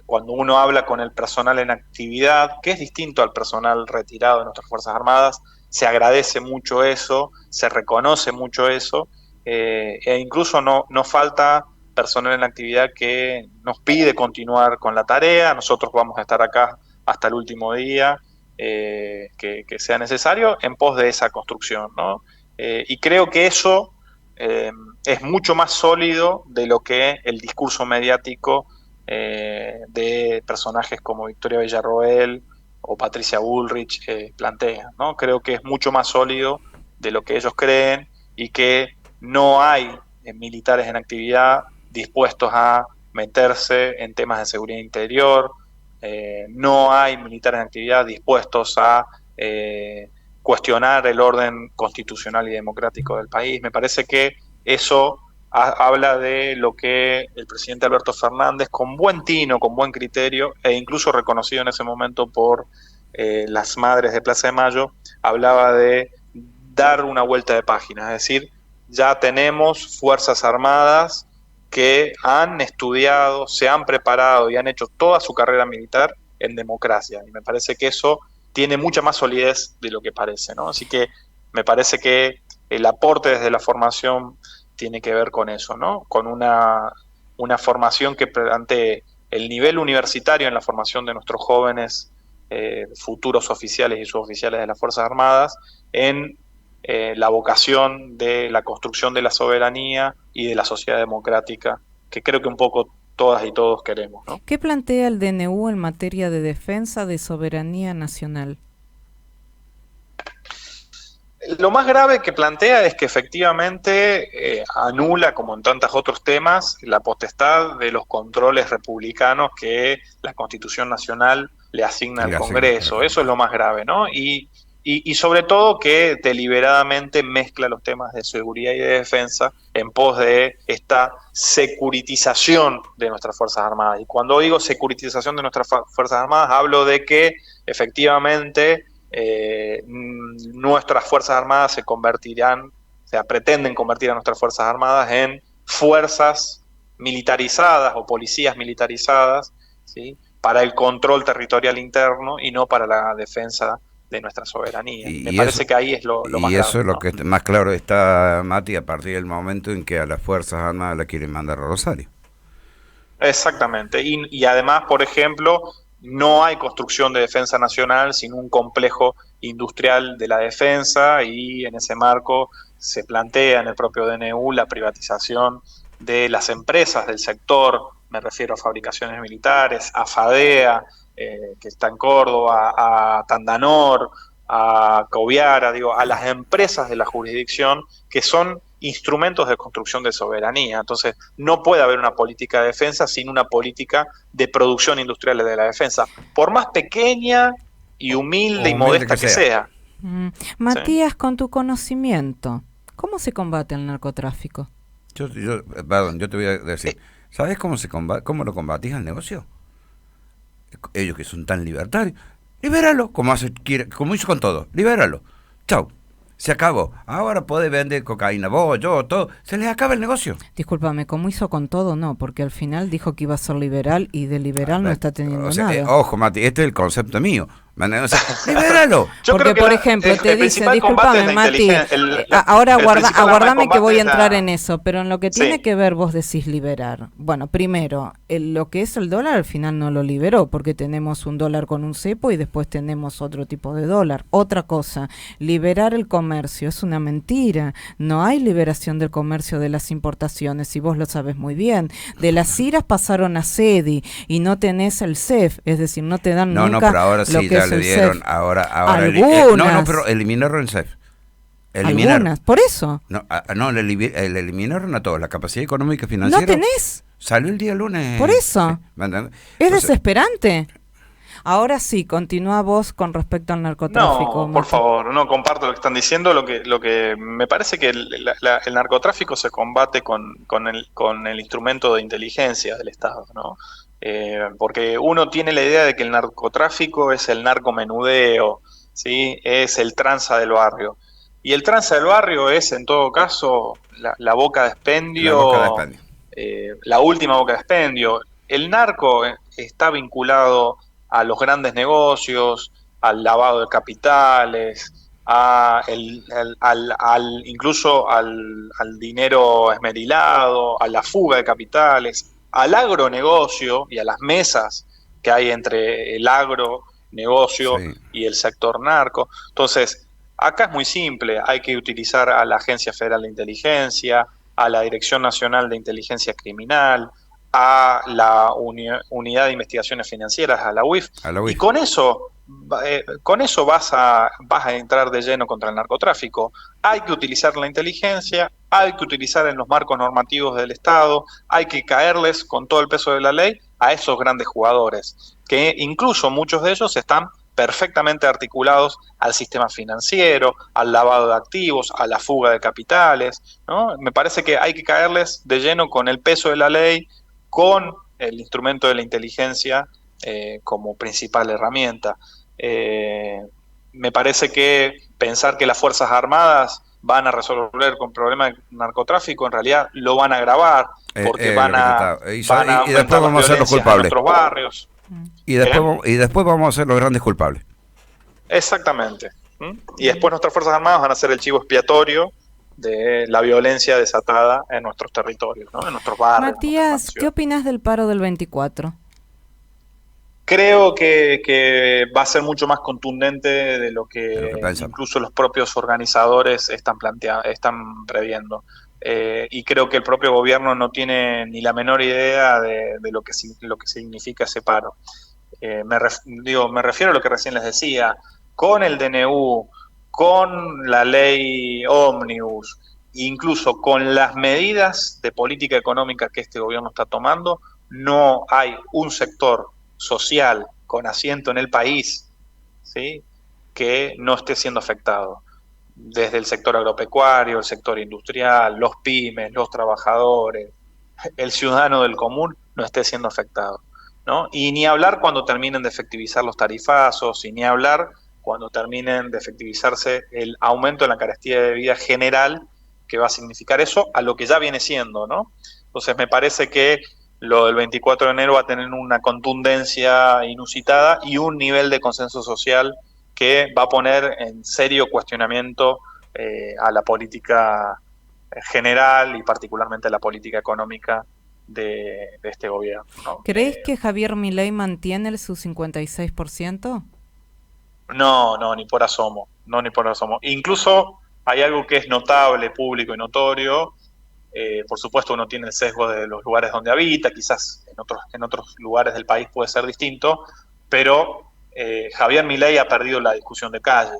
cuando uno habla con el personal en actividad, que es distinto al personal retirado de nuestras Fuerzas Armadas, se agradece mucho eso, se reconoce mucho eso, e incluso no falta personal en actividad que nos pide continuar con la tarea. Nosotros vamos a estar acá hasta el último día que sea necesario en pos de esa construcción, ¿no? Y creo que eso es mucho más sólido de lo que el discurso mediático de personajes como Victoria Villarroel o Patricia Bullrich plantean, ¿no? Creo que es mucho más sólido de lo que ellos creen y que no hay militares en actividad dispuestos a meterse en temas de seguridad interior, no hay militares en actividad dispuestos a cuestionar el orden constitucional y democrático del país. Me parece que eso habla de lo que el presidente Alberto Fernández, con buen tino, con buen criterio, e incluso reconocido en ese momento por las madres de Plaza de Mayo, hablaba de dar una vuelta de página, es decir, ya tenemos Fuerzas Armadas que han estudiado, se han preparado y han hecho toda su carrera militar en democracia. Y me parece que eso tiene mucha más solidez de lo que parece, ¿no? Así que me parece que el aporte desde la formación tiene que ver con eso, ¿no? Con una formación que plantee el nivel universitario en la formación de nuestros jóvenes futuros oficiales y suboficiales de las Fuerzas Armadas en la vocación de la construcción de la soberanía y de la sociedad democrática, que creo que un poco todas y todos queremos, ¿no? ¿Qué plantea el DNU en materia de defensa de soberanía nacional? Lo más grave que plantea es que efectivamente anula, como en tantos otros temas, la potestad de los controles republicanos que la Constitución Nacional le asigna al Congreso. Eso es lo más grave, ¿no? Y sobre todo que deliberadamente mezcla los temas de seguridad y de defensa en pos de esta securitización de nuestras Fuerzas Armadas. Y cuando digo securitización de nuestras Fuerzas Armadas, hablo de que efectivamente nuestras Fuerzas Armadas se convertirán, o sea, pretenden convertir a nuestras Fuerzas Armadas en fuerzas militarizadas o policías militarizadas, ¿sí?, para el control territorial interno y no para la defensa de nuestra soberanía. Me parece que ahí es lo más grave. Y eso es lo que más claro está, Mati, a partir del momento en que a las Fuerzas Armadas la quieren mandar a Rosario. Exactamente. Y además, por ejemplo, no hay construcción de defensa nacional sin un complejo industrial de la defensa, y en ese marco se plantea en el propio DNU la privatización de las empresas del sector. Me refiero a Fabricaciones Militares, a FADEA, que está en Córdoba, a Tandanor, a Coviara, a las empresas de la jurisdicción que son instrumentos de construcción de soberanía. Entonces, no puede haber una política de defensa sin una política de producción industrial de la defensa, por más pequeña y humilde y modesta que sea. Matías, sí, con tu conocimiento, ¿cómo se combate el narcotráfico? Perdón, yo te voy a decir, ¿sabes cómo cómo lo combatís al negocio? Ellos que son tan libertarios, libéralo, como hizo con todo, libéralo, chau, se acabó, ahora podés vender cocaína, vos, yo, todo, se les acaba el negocio. Discúlpame, como hizo con todo, no, porque al final dijo que iba a ser liberal y de liberal no está teniendo nada. Ojo, Mati, este es el concepto mío. Libéralo. Porque, por ejemplo, te dice, discúlpame, Mati, ahora aguardame que voy a entrar en eso, pero en lo que tiene que ver, vos decís liberar. Bueno, primero, lo que es el dólar al final no lo liberó, porque tenemos un dólar con un cepo y después tenemos otro tipo de dólar. Otra cosa, liberar el comercio es una mentira. No hay liberación del comercio de las importaciones, y vos lo sabes muy bien. De las IRAs pasaron a SEDI y no tenés el CEF, es decir, no te dan nunca pero ahora lo sí, que le dieron, ahora algunas. Pero eliminaron el CEF. Algunas, por eso. No, le eliminaron a todos, la capacidad económica y financiera. ¿No tenés? Salió el día lunes. Por eso. Es desesperante. Ahora sí, continúa vos con respecto al narcotráfico. No, por favor, no comparto lo que están diciendo. Lo que me parece que el narcotráfico se combate con el instrumento de inteligencia del Estado, ¿no? Porque uno tiene la idea de que el narcotráfico es el narcomenudeo, ¿sí? Es el tranza del barrio. Y el tranza del barrio es, en todo caso, la boca de expendio, la última boca de expendio. El narco está vinculado a los grandes negocios, al lavado de capitales, incluso al dinero esmerilado, a la fuga de capitales, al agronegocio y a las mesas que hay entre el agronegocio y el sector narco. Entonces, acá es muy simple, hay que utilizar a la Agencia Federal de Inteligencia, a la Dirección Nacional de Inteligencia Criminal, a la Unidad de Investigaciones Financieras, a la UIF, y con eso vas a entrar de lleno contra el narcotráfico. Hay que utilizar la inteligencia, hay que utilizar en los marcos normativos del Estado, hay que caerles con todo el peso de la ley a esos grandes jugadores, que incluso muchos de ellos están perfectamente articulados al sistema financiero, al lavado de activos, a la fuga de capitales, ¿no? Me parece que hay que caerles de lleno con el peso de la ley, con el instrumento de la inteligencia como principal herramienta. Me parece que pensar que las Fuerzas Armadas van a resolver con problemas de narcotráfico, en realidad lo van a agravar, porque van a y después vamos a ser los culpables. En nuestros barrios. Y después vamos a ser los grandes culpables. Exactamente. Y después nuestras Fuerzas Armadas van a ser el chivo expiatorio de la violencia desatada en nuestros territorios, ¿no? En nuestros barrios. Matías, ¿qué opinas del paro del 24? Creo que va a ser mucho más contundente de lo que incluso los propios organizadores están previendo. Y creo que el propio gobierno no tiene ni la menor idea de lo que significa ese paro. Me refiero a lo que recién les decía. Con el DNU, con la ley ómnibus, incluso con las medidas de política económica que este gobierno está tomando, no hay un sector social con asiento en el país, ¿sí?, que no esté siendo afectado. Desde el sector agropecuario, el sector industrial, los pymes, los trabajadores, el ciudadano del común no esté siendo afectado, ¿no? Y ni hablar cuando terminen de efectivizar los tarifazos, y ni hablar cuando terminen de efectivizarse el aumento en la carestía de vida general que va a significar eso a lo que ya viene siendo, ¿no? Entonces me parece que lo del 24 de enero va a tener una contundencia inusitada y un nivel de consenso social que va a poner en serio cuestionamiento a la política general y particularmente a la política económica de este gobierno, ¿no? ¿Crees que Javier Milei mantiene su 56%? No, ni por asomo, no, ni por asomo. Incluso hay algo que es notable, público y notorio. Por supuesto, uno tiene el sesgo de los lugares donde habita, quizás en otros lugares del país puede ser distinto, pero Javier Milei ha perdido la discusión de calle.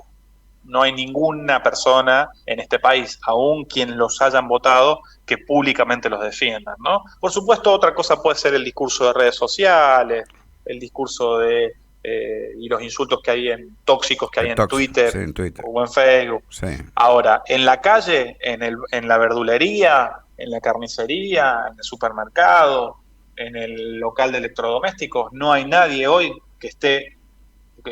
No hay ninguna persona en este país, aún quien los hayan votado, que públicamente los defiendan, ¿no? Por supuesto, otra cosa puede ser el discurso de redes sociales, el discurso de y los insultos que hay tóxicos que hay en Twitter, sí, en Twitter o en Facebook. Sí. Ahora, en la calle, en la verdulería, en la carnicería, en el supermercado, en el local de electrodomésticos, no hay nadie hoy que esté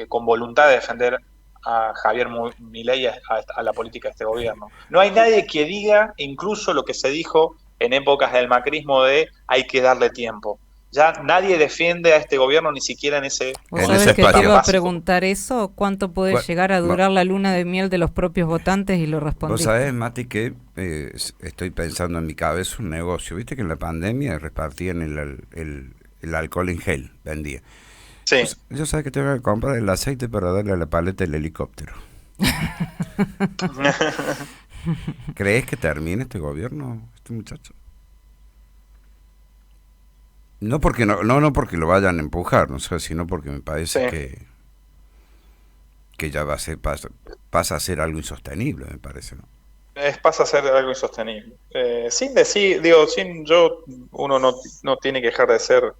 con voluntad de defender a Javier Milei, a la política de este gobierno. No hay nadie que diga incluso lo que se dijo en épocas del macrismo de hay que darle tiempo. Ya nadie defiende a este gobierno ni siquiera en ese espacio. Que te iba a preguntar eso, ¿cuánto puede llegar a durar la luna de miel de los propios votantes? Y lo respondí. Vos sabés, Mati, que estoy pensando en mi cabeza un negocio. Viste que en la pandemia repartían el alcohol en gel, vendía. Sí. Yo sabés que tengo que comprar el aceite para darle a la paleta del helicóptero. ¿Crees que termine este gobierno, este muchacho? No porque no porque lo vayan a empujar, no sé, sino porque me parece que ya pasa a ser algo insostenible, me parece, ¿no? Pasa a ser algo insostenible. Uno no tiene que dejar de ser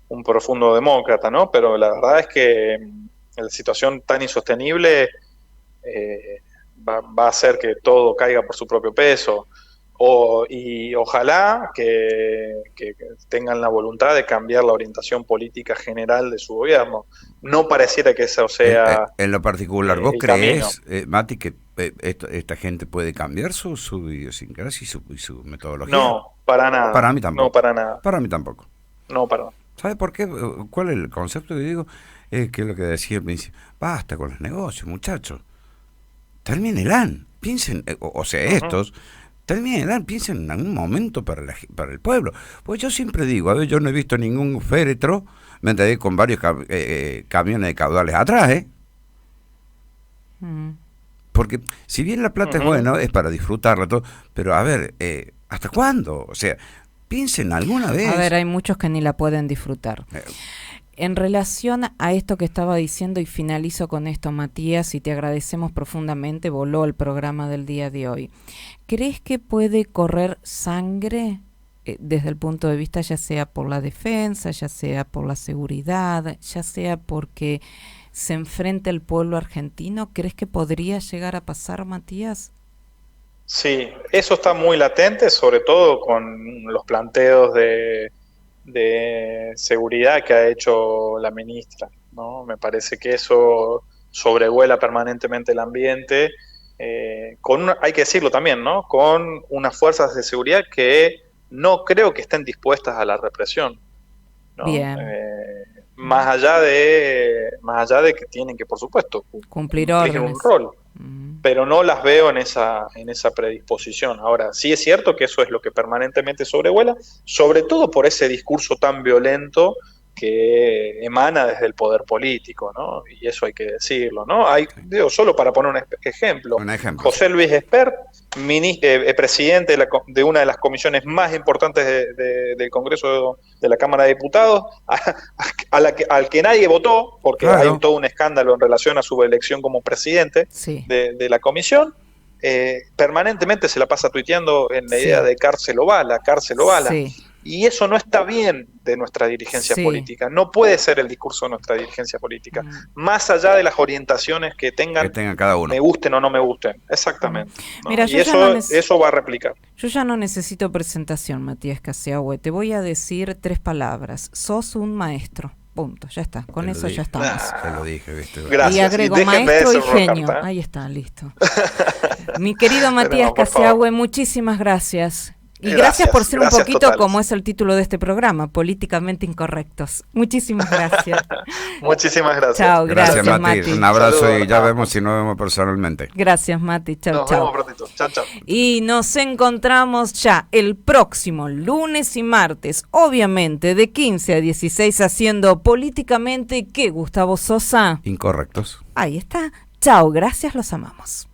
un profundo demócrata, ¿no? Pero la verdad es que la situación tan insostenible va a hacer que todo caiga por su propio peso. Y ojalá que tengan la voluntad de cambiar la orientación política general de su gobierno. No pareciera que eso sea en lo particular, ¿vos crees, Mati, que esta gente puede cambiar su idiosincrasia y su metodología? No, para nada. Para mí tampoco. No, para nada. Para mí tampoco. No, para nada. ¿Sabe por qué? ¿Cuál es el concepto que digo? Que es lo que decía al principio. Basta con los negocios, muchachos. Termínenla. Piensen, estos... Terminen, piensen en algún momento para el pueblo. Pues yo siempre digo, a ver, yo no he visto ningún féretro, me enteré con varios camiones de caudales atrás, Porque si bien la plata es buena, es para disfrutarla, todo, pero a ver, ¿hasta cuándo? O sea, piensen alguna vez. A ver, hay muchos que ni la pueden disfrutar. En relación a esto que estaba diciendo, y finalizo con esto, Matías, y te agradecemos profundamente, voló el programa del día de hoy. ¿Crees que puede correr sangre desde el punto de vista ya sea por la defensa, ya sea por la seguridad, ya sea porque se enfrenta el pueblo argentino? ¿Crees que podría llegar a pasar, Matías? Sí, eso está muy latente, sobre todo con los planteos de seguridad que ha hecho la ministra, ¿no? Me parece que eso sobrevuela permanentemente el ambiente, hay que decirlo también, ¿no? Con unas fuerzas de seguridad que no creo que estén dispuestas a la represión, ¿no? Bien. Más allá de que tienen que, por supuesto, cumplir órdenes, un rol. Pero no las veo en esa predisposición. Ahora, sí es cierto que eso es lo que permanentemente sobrevuela, sobre todo por ese discurso tan violento que emana desde el poder político, ¿no? Y eso hay que decirlo, ¿no? Solo para poner un ejemplo, José Luis Espert, presidente de una de las comisiones más importantes del Congreso de la Cámara de Diputados, al que nadie votó, porque hay todo un escándalo en relación a su elección como presidente de la comisión. Permanentemente se la pasa tuiteando en la idea de cárcel o bala. Y eso no está bien de nuestra dirigencia política. No puede ser el discurso de nuestra dirigencia política. Más allá de las orientaciones que tengan cada uno. Me gusten o no me gusten. Exactamente. ¿No? Mira, y eso va a replicar. Yo ya no necesito presentación, Matías Caseahue. Te voy a decir 3 palabras. Sos un maestro. Punto, ya está. Con eso ya estamos. Te lo dije, ¿viste? Gracias. Y agrego maestro y genio. Ahí está, listo. Mi querido Matías Caseahue, muchísimas gracias. Y gracias por ser un poquito totales. Como es el título de este programa, políticamente incorrectos. Muchísimas gracias. Muchísimas gracias. Chao, gracias Mati. Un abrazo. Saludos, y ya vemos si nos vemos personalmente. Gracias, Mati. Chao, chao. Nos vemos prontito. Chao, chao. Y nos encontramos ya el próximo lunes y martes, obviamente de 15 a 16 haciendo políticamente, ¿qué, Gustavo Sosa? Incorrectos. Ahí está. Chao, gracias, los amamos.